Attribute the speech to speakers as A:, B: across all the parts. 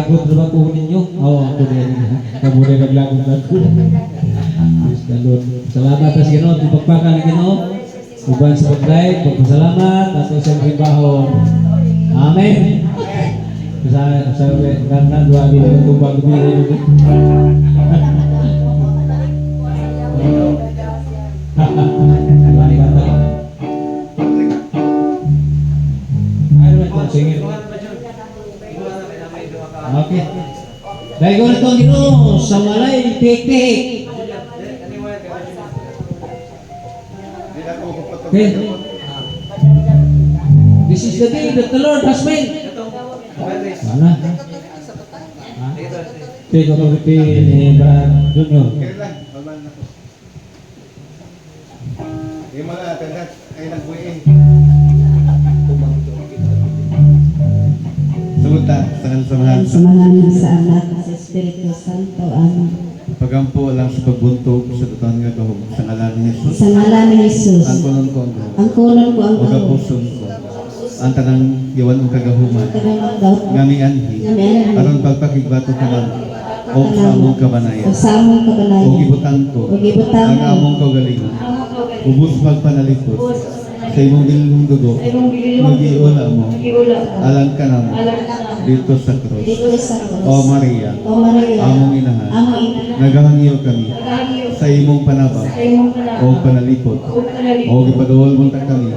A: lagot na ba po ninyo? Oo, ako din. Kamunin naglagot na po. Praise the Lord. Salamat sa Ginoo. Pagpakal ng Ginoo. Uban sa pag-drive. Pagpasalamat. At sa trabaho. Amen. Sabi, karena dua hari tumbang dulu. Oke. Dari ko na itong Ginoo sa malay pihik-pihik. Okay. This is the day that the Lord has made. Mana? Tiga kopi ni Brad Junior.
B: Gimana tendat ay nagbuin. Sumunta
C: samahan sa anak sa Espiritu Santo. Amen.
B: Pagampo lang sa pagbuntog sa tutan nga gahom sa ngalan ni Jesus.
C: Sa ngalan ni Jesus.
B: Ang kulon ko
C: ang gahom.
B: O kapuson ko. Ang tanang yawan ang kagahuman. Ngami anhi. Aron pagpakigbato ka lang. O sa among kabanayan. O gibutang ko. Ang among kagalingon. Ubus magpanalipod. Sa imong bilong dugo. Magiula mo. Alang ka na mo. Dito sa krus. O Maria. Among inahan. Nagahangyo kami. Sa imong panabang. O panalipod. O gipaduol mo ta kami.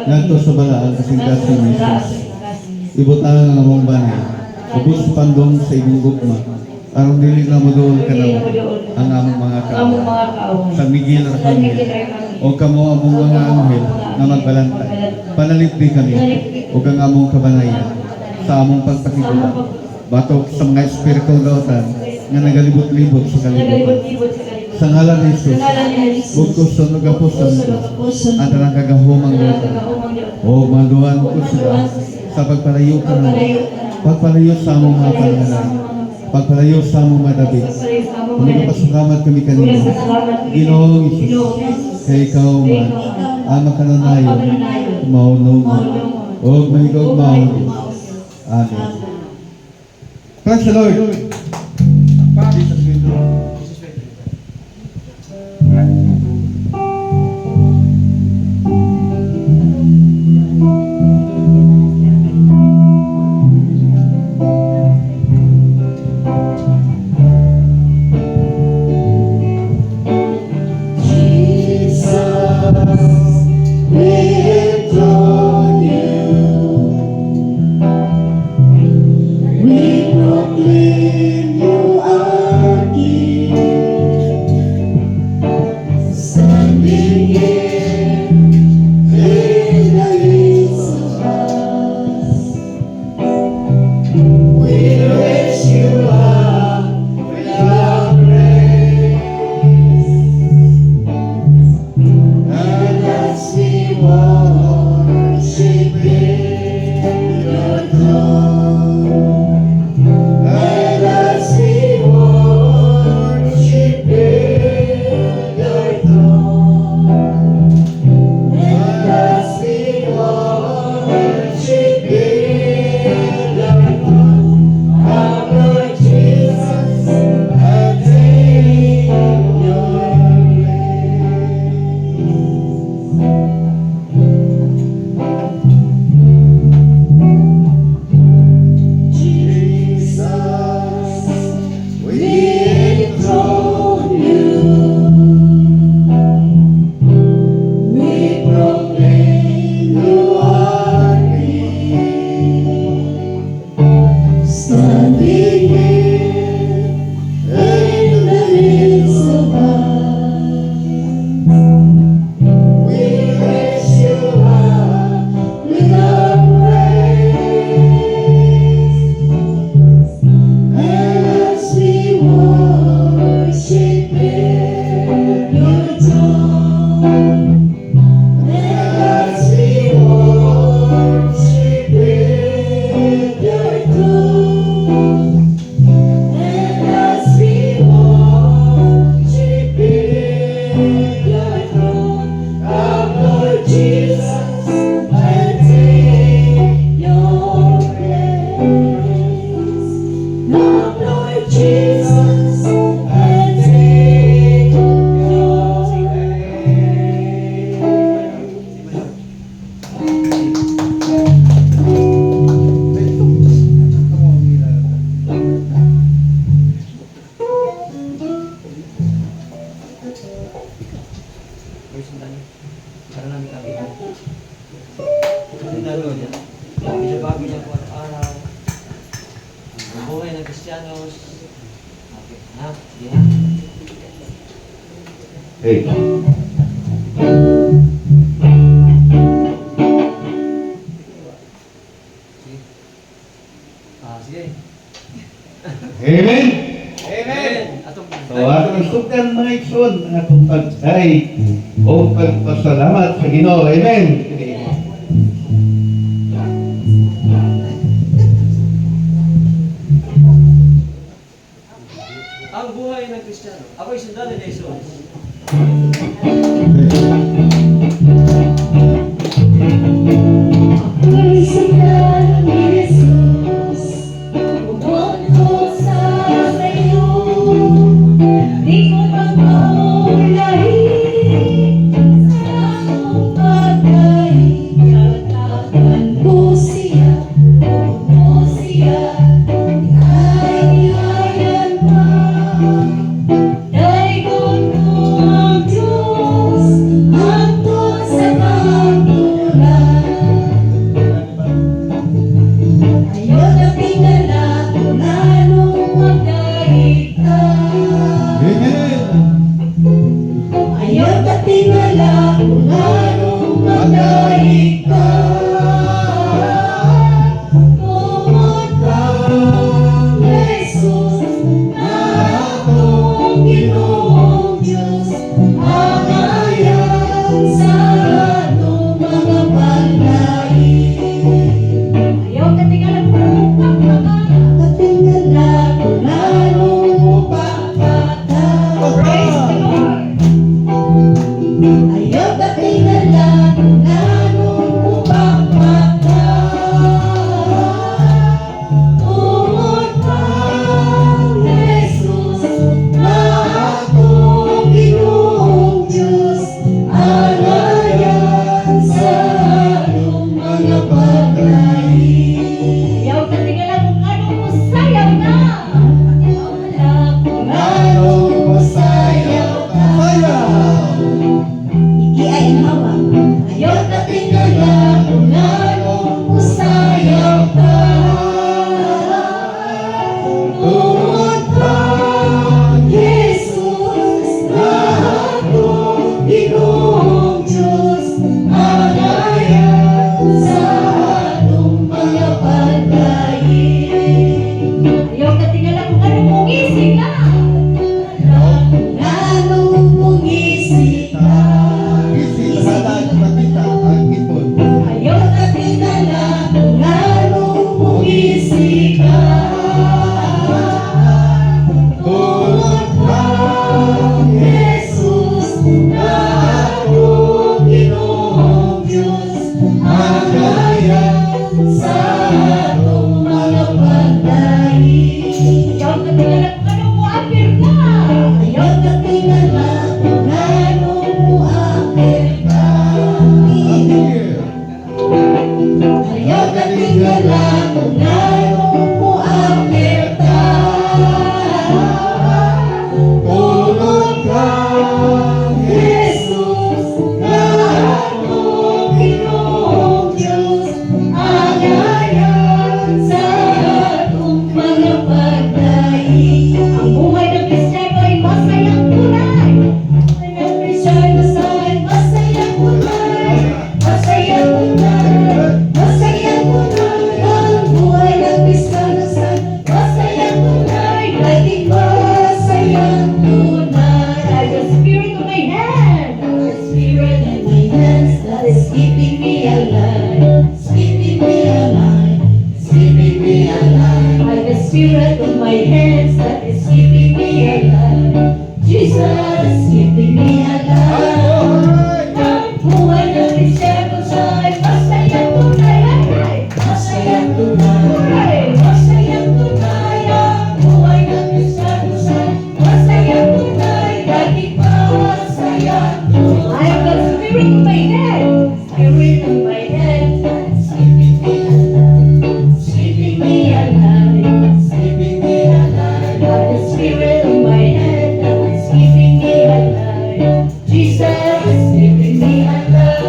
B: Ngadto sa balaan kasing kasing Jesus. Ibutang ang among banay. Ubus pandong sa imong gugma. Aron dili na moduol ka na ang among mga kaaway. Sa Miguel Arcangel. O kamo among mga anghel na magbalantay. Panalipdi kami. O kang among kabanayan. Sa among pagpakigula. Batok sa mga espiritu lautan nga nagalibot-libot sa kalibutan. Sa ngalan ni Jesus, bugkos sa nagapusan ko, at ang kagahumang lautan. O maluhan ko sila sa pagpalayo ka na, pagpalayo sa among mga pangalan, pagpalayo sa among madabit. Magpasalamat kami kanina. Ginoong Jesus, kay ikaw man, ang makananayon, mauno mo, o mahigog mauno. Amen. Praise the Lord.
D: namin kami. Lalo niya. Binabago niya po araw-araw. Ang buhay ng Kristiyanos. Okay, ha? Sige ha?
B: Hey.
D: Sige. Sige.
B: Amen.
D: Amen! Atong
B: So, atong sukdan mga igsoon, ang atong pagday o pagpasalamat sa Ginoo. Amen.
D: ang buhay ng Kristiyano. Ako'y sundalo ni Jesus.
C: Ako'y sundalo ni Jesus, bumungkol sa iyo. Di ko magmamulahin sa akong bagay. Katakan ko siya, puno siya, ay pa. Daigod ko ang Diyos, hangtod sa kanluran. Ayaw na tingala kung anong magdahit ka. Ayaw na tingala kung anong magdahit ka. Tungod kang Jesus na akong Ginoong Diyos, ang ayan sa atong mga paglain. Ayaw ka tingala kung katingala kung anong upapata. Praise the Lord! Ayaw ka tingala kung anong upapata. Tungod kang Jesus na akong Ginoong Diyos, ang ayan sa atong mga paglain. Ayaw ka tingala kung anong musayaw na. Tingala kung anong musayaw ka. Iki ay hawa. Ayaw ka tingala kung anong musayaw ka. Tungod kang Jesus na akong Ginoong Diyos, ang ayan sa atong mga paglain. Ayaw ka tingala kung anong mungising ka. Kung anong mungising ka. Ayaw ka tingala kung anong mungising ka. Tungod kang Jesus na akong Ginoong Diyos, ang ayan sa atong mga paglain. Ayaw ka tingala kung anong muapir ka. Ayaw ka tingala kung anong muapir ka. Ayaw ka tingala kung anong muapir ka. Tungod kang Jesus na akong Ginoong Diyos, ang ayan sa atong mga paglain. Ang buhay ng Kristiyano ay masayang tunay. Ang Kristiyano ay masayang tunay. Masayang tunay. Masayang tunay. Ang buhay ng Kristiyano ay masayang tunay. Laging masayang tunay. Like the spirit of my hand. The spirit in my hands that is keeping me alive. Keeping me alive. Keeping me alive. By the spirit of my hands that is keeping me alive. Jesus, keeping me alive. Ang buhay ng Kristiyano ay masayang tunay. Masayang tunay. Masayang tunay. Ang buhay ng Kristiyano ay masayang tunay. Laging masayang tunay. I have the spirit of my head. Spirit of my head. Keeping me alive. Keeping me alive. Keeping me alive. By the spirit of my head that is keeping me alive. Jesus is keeping me alive.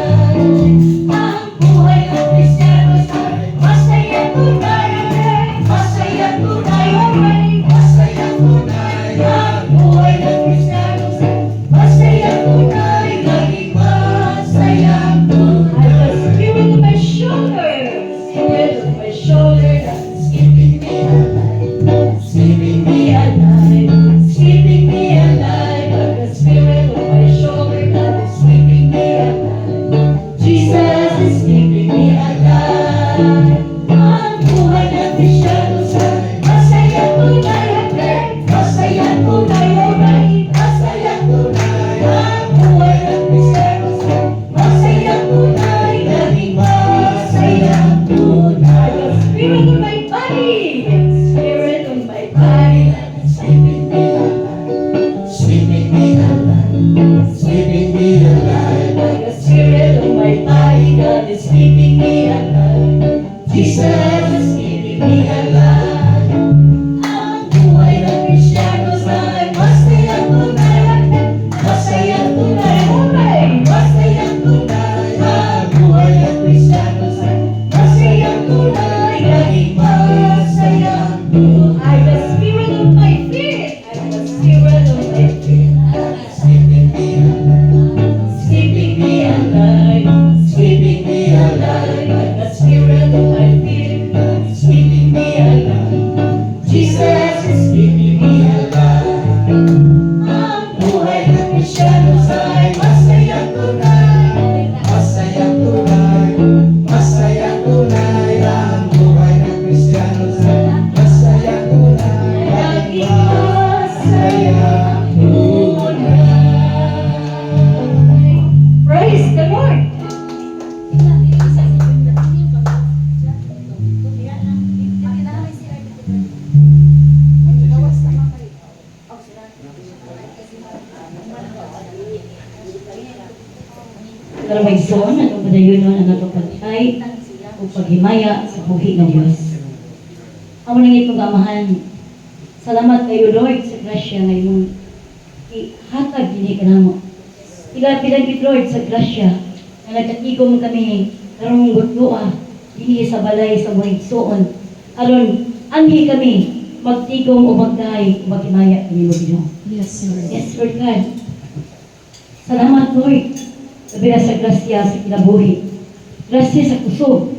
C: keeping me alive. Like the spirit of my body, God is keeping me alive. Jesus is keeping me alive. Ang buhay ng Kristiyano ay masayang tunay. Masayang tunay, hooray! Masayang tunay. Ang buhay ng Kristiyano ay masayang tunay. Laging masayang tunay. The spirit of my feet. I'm the spirit of my feet. Keeping me alive. Keeping me alive. Keeping me alive. Like the spirit of my feet. Keeping me alive. Jesus is keeping me alive. Ang buhay ng Kristiyano ay masayang tunay. Masayang tunay. Masayang tunay. Ang buhay ng Kristiyano ay masayang tunay. Laging masayang tunay. Praise the Lord! Karamagson, at padayonon ang atong pagtay o paghimaya sa buhi ng Diyos. Amo lang itong amahan. Salamat kayo, Lord, sa grasya na imong ihatag din kanamo. Pilapilagit, Lord, sa grasya na nagkatigom kami karong gutloa dinhi sa balay sa Buhigsoon. Aron anhi kami magtigom o magdahay o maghimaya kami mo Ginoo.
E: Yes, Lord.
C: Yes, Lord God. Salamat, Lord. Sabila sa grasya sa kinabuhi. Grasya sa kusog.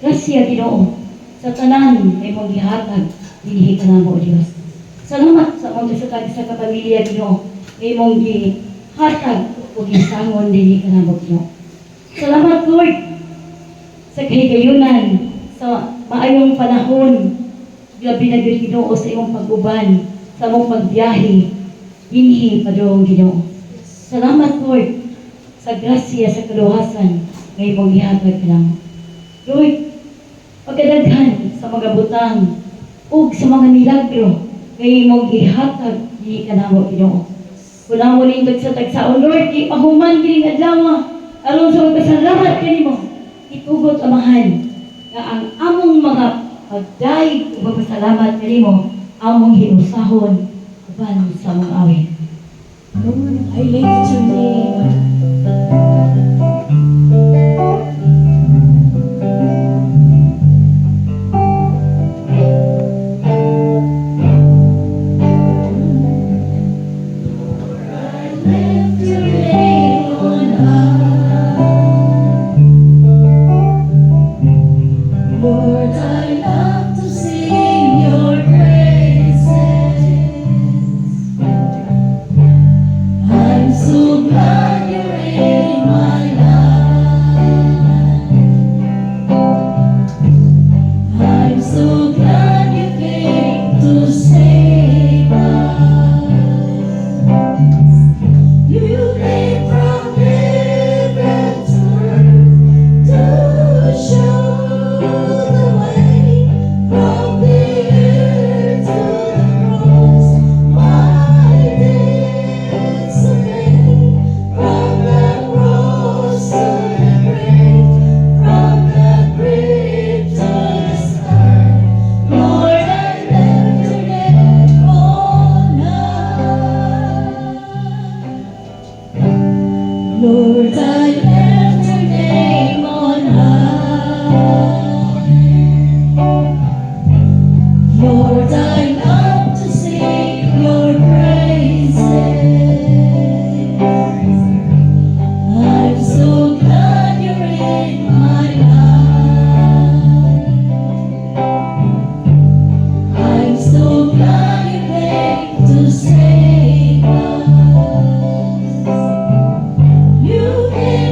C: Grasya, Ginoo. Sa tanan ay mong gihatag, dinhi ka na mo, Diyos. Salamat sa mong kasatag sa kapamilya, Ginoo. Ay mong gihatag o gisangon, dinhi ka na mo, Ginoo. Salamat, Lord. Sa kahigayunan, sa maayong panahon, gabi na Ginoo sa imong pag-uban, sa mong pagbiyahe, dinhi padong Ginoo. Salamat, Lord, sa grasya, sa kaluhasan, ngayon mong ihatag ka lang. Lord, pagkadaghan sa mga butang, ug sa mga milagro, ngayon mong ihatag, hindi ka na mo, Ginoo. Wala mo lindog sa tagsaon, Lord, di pahuman kining adlaw, aron sa magpasalamat kanimo, itugot amahan, na ang among mga pagdaig ug magpasalamat kanimo, among hinusahon, uban sa mga awit.
E: Lord, I lift your name.
C: Lord, I love to sing your praises. I'm so glad you're in my life. I'm so glad you came to save us. You came from heaven to earth to show the way from the earth to the cross. My debts are paid from the cross to the grave, from the grave to the sky. Lord, I left your name on high. Lord, I left your name on high. Lord, I love to sing your praises. I'm so glad you're in my life. I'm so glad you came to save us. You came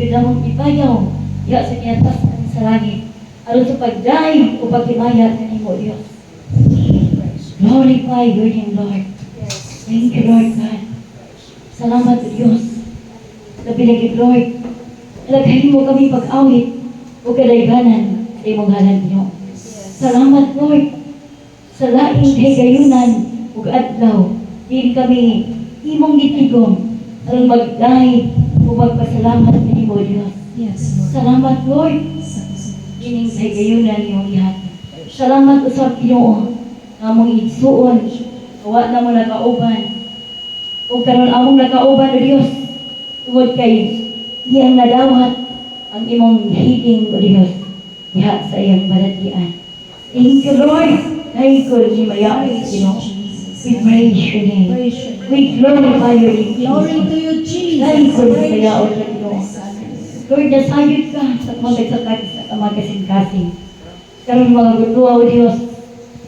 E: pinamong ibayaw, ya sa niyatas ng sa langit, aron sa pagdaig o pagkimaya ng imo, Diyos. Glorify your name, Lord. Thank you, Lord God. Salamat, Diyos. Nabilagid, Lord. Naghahin mo kami pag-awit o kadayganan sa imong halan, Diyos. Salamat, Lord. Sa laing kayunan ug adlaw, din kami imong gitigom aron magdaig o magpasalamat kanimo, Diyos.
C: Yes, Lord.
E: Salamat, Lord. Kining kayunan imong gihat. Salamat usab Ginoo among igsuon. Wa na mo nagauban. Ug karon among nagauban, O Dios. Tungod kay iyang nadawat ang imong hiding, O Dios. Diha sa iyang balatian. Thank you, Lord. Thank you, ni mayawi, Ginoo. We praise your name.
C: Praise your name.
E: We glorify your name.
C: Glory to you, Jesus.
E: Thank you,
C: Praise
E: mayawi,
C: you.
E: Ginoo. Lord, nasayod ka sa mga sakit sa kamagasin-kasing. Karon mga gutuwa, O Dios,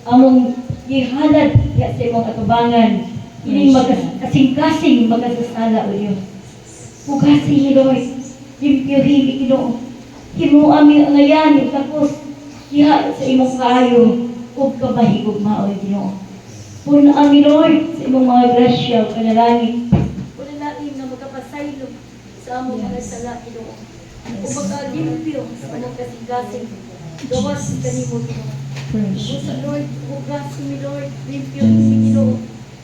E: among gihalad ya sa imong atubangan, ining magkasing-kasing magkasasala, O Dios. Pugasi ni Lord, limpyuhin ni Ginoo. Himuam ang ngayan, tapos diha sa imong kaayo, ug kabahigugma, O Ginoo. Punaan ni Lord sa imong mga grasya o panalangin. Wala natin na magkapasaylo sa among mga sala, Ginoo. O magkalimpyo sa among kasing-kasing. Gawas kanimo, Ginoo.
C: Praise you.
E: Sa Lord, hugasin mi Lord, limpyo si Ginoo.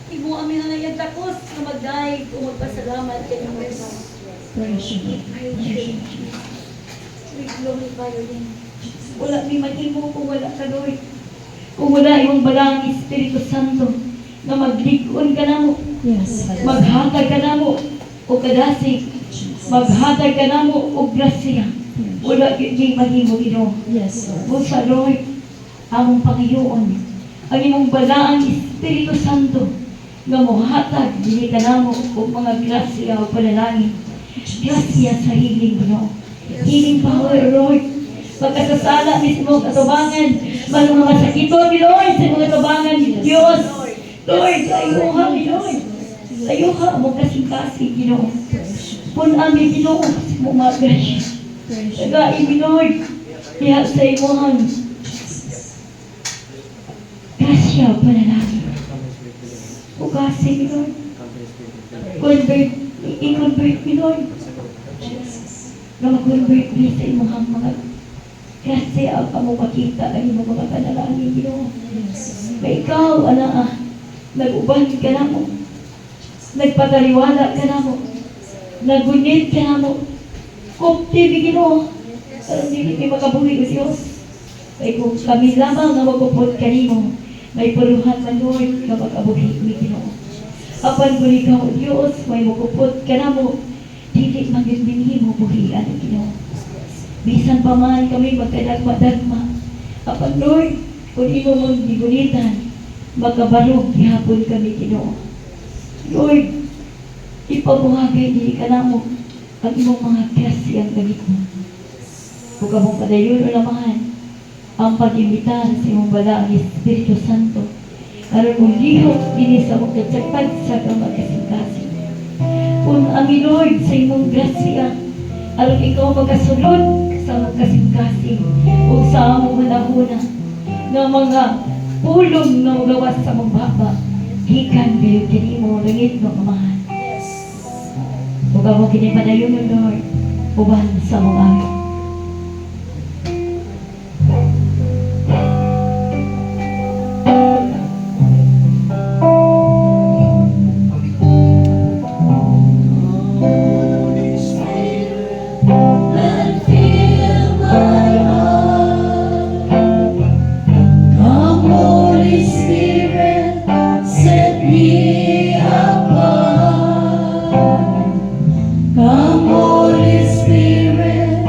E: Imo amin ang ngayon takos na magdaig o magpasalamat kanimo, Ginoo.
C: Praise you.
E: Praise you. We glorify your name. Wala mi mahimo kung wala ka, Lord. Kung wala imong balang Espiritu Santo na magligon ka namo,
C: Yes.
E: maghatag ka namo o kadasig, maghatag ka namo o grasya. Wala gyud mahimo, Ginoo.
C: Yes, Lord.
E: O sa Lord, among Panginoon, ang imong balaang Espiritu Santo nga mohatag dili ka namo og mga grasya o panalangin. Grasya sa hiling, Ginoo. Hiling power, Lord. Pagkasasala mismo katubangan, mga masakiton ni Lord sa mga tubangan ni Diyos. Lord, ayuha ni Lord. Ayuha mo kasing-kasing, Ginoo. Punami, Ginoo, sa mga grasya.
C: Praise you.
E: Tagai mi Lord, diha sa imuhan. Grasya o panalangin. Bukasi mi Lord. Convert, i-convert mi Lord. Na mag-convert mi sa imuhang mga grasya ang among makita ang imong mga panalangin, Ginoo. Na ikaw, nag-uban ka na mo. Nagpataliwala ka na mo. Nagunit ka na mo. Kumti, Ginoo. Pero hindi makabuhi, O Diyos. Kaya kung kami lamang na magpupod kanimo, may puluhan man, Lord, na makabuhi, Ginoo. Apan kung ikaw, O Diyos, may magpupod ka na mo, dili man yun binhi mo buhian, Ginoo. Bisan pa man kami magkadagma-dagma. Apan, Lord, kung imo mong gigunitan, magkabalog, ihapon kami, Ginoo. Lord, ipabuhagay, dili ka na mo, ang imong mga grasyang gamit mo. Kung kamong padayon o lamahan, ang pag-imbitar sa imong balaang Espiritu Santo, aron mong lihok din sa mong katsagpag sa kamagkasing-kasing. Kung amin, Lord, sa imong grasya, aron ikaw magkasulod sa mong kasing-kasing o sa among manahuna ng mga pulong na gawas sa mong baba, hikan kayo kinimo, langit ng amahan. Kung ako kinipadayon, Lord, uban sa mong amin.
C: And fill my heart. Come, Holy Spirit, set me apart. Come, Holy Spirit,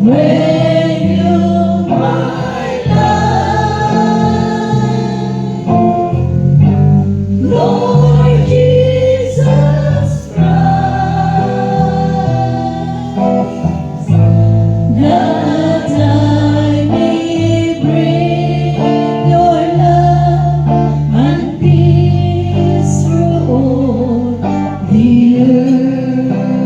C: when you my life, Lord Jesus Christ, that I may bring your love and peace through all the earth.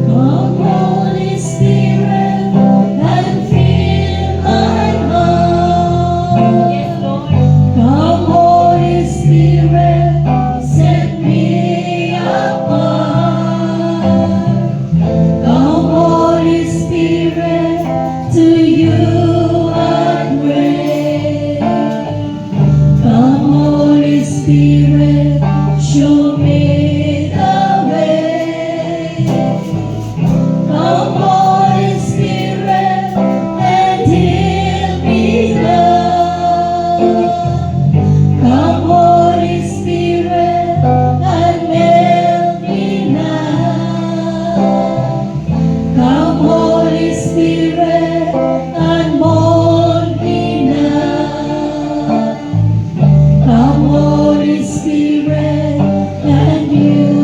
C: Come, Holy Spirit, and fill my heart.
E: Yes, Lord.
C: Come, Holy Spirit, set me apart. Come, Holy Spirit, to you I pray. Come, Holy Spirit, show me the way. Come, Holy Spirit, and heal me now. Come, Holy Spirit, and melt me now. Come, Holy Spirit, and mold me now. Come, Holy Spirit, and you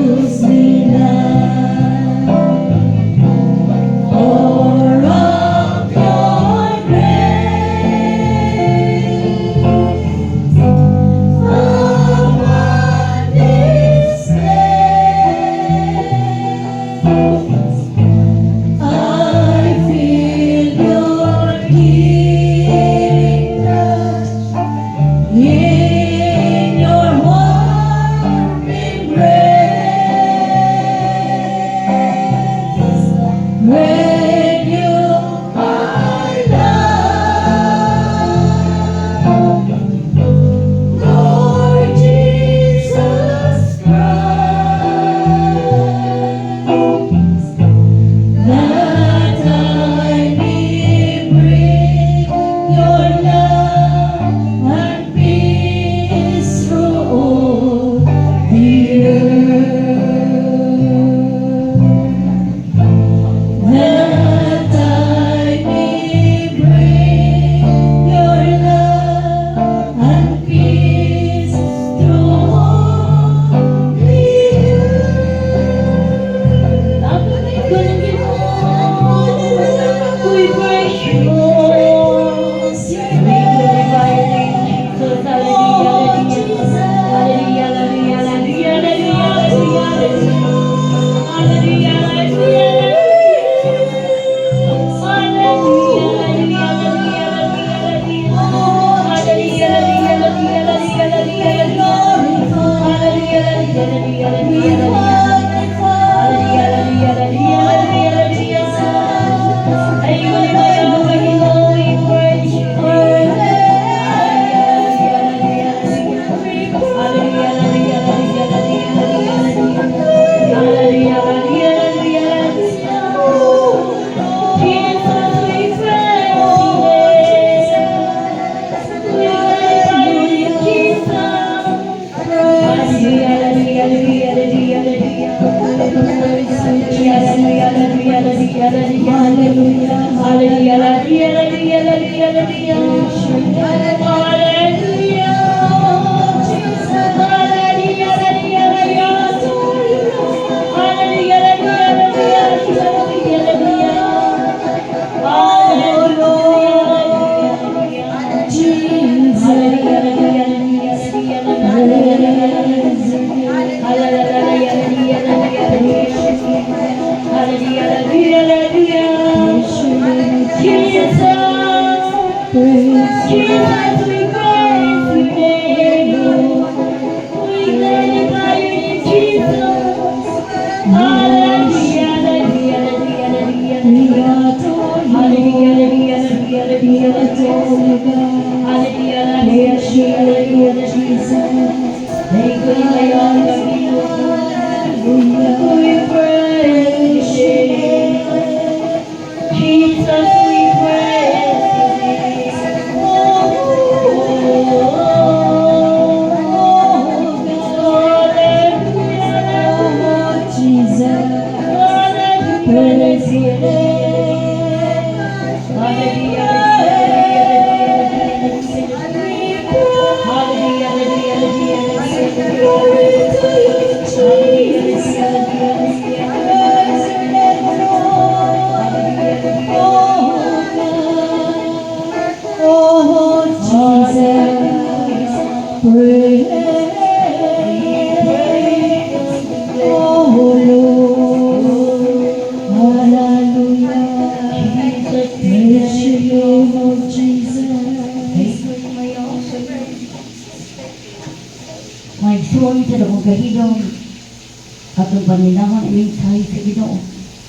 E: Atong paninahon ang mensahe sa Ginoo.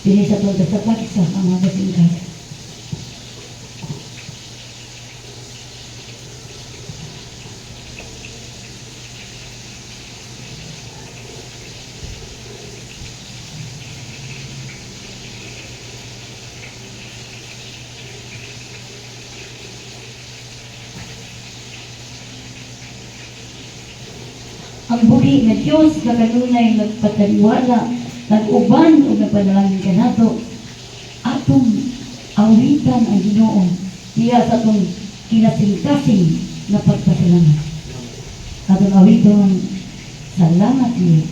E: Dili sa tungkol sa pagsa ang mga kasingkad. Ang buhi nga Diyos na kanunay nagpataliwala, nag-uban o nagpanalangin ka nato, atong awitan ang Ginoo diya sa atong kinasing-kasing na pagpasalamat. Atong awiton, salamat niyo.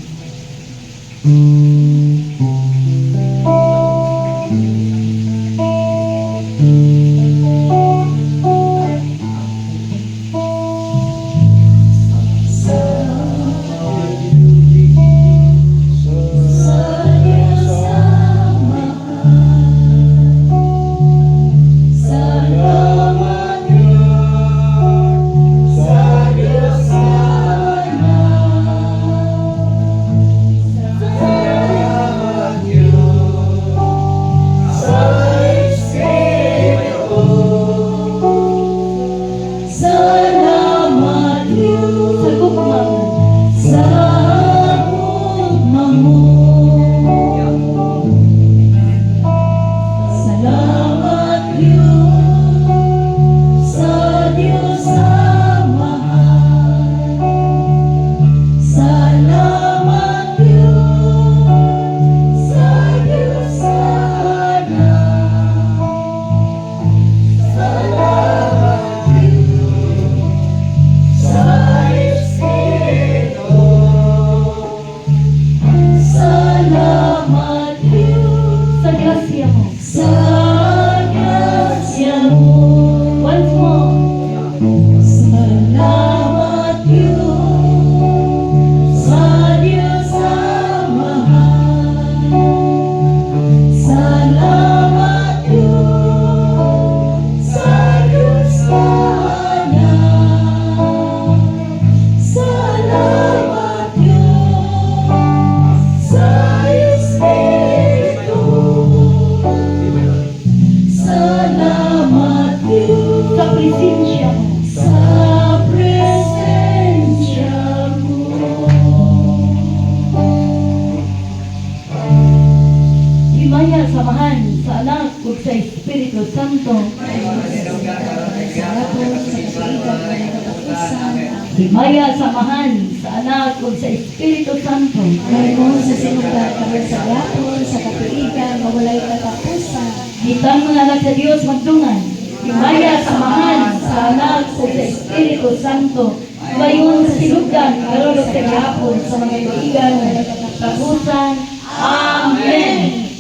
E: Himaya samahan sa Anak ug sa Espiritu Santo.
C: Ngayon sa sinugdan karon sa yapon sa katuigan mawalay katapusan.
E: Hitang mga anak sa Dios magdungan. Himaya samahan sa Anak ug sa Espiritu Santo. Ngayon sa sinugdan karon sa yapon sa mga katuigan katapusan.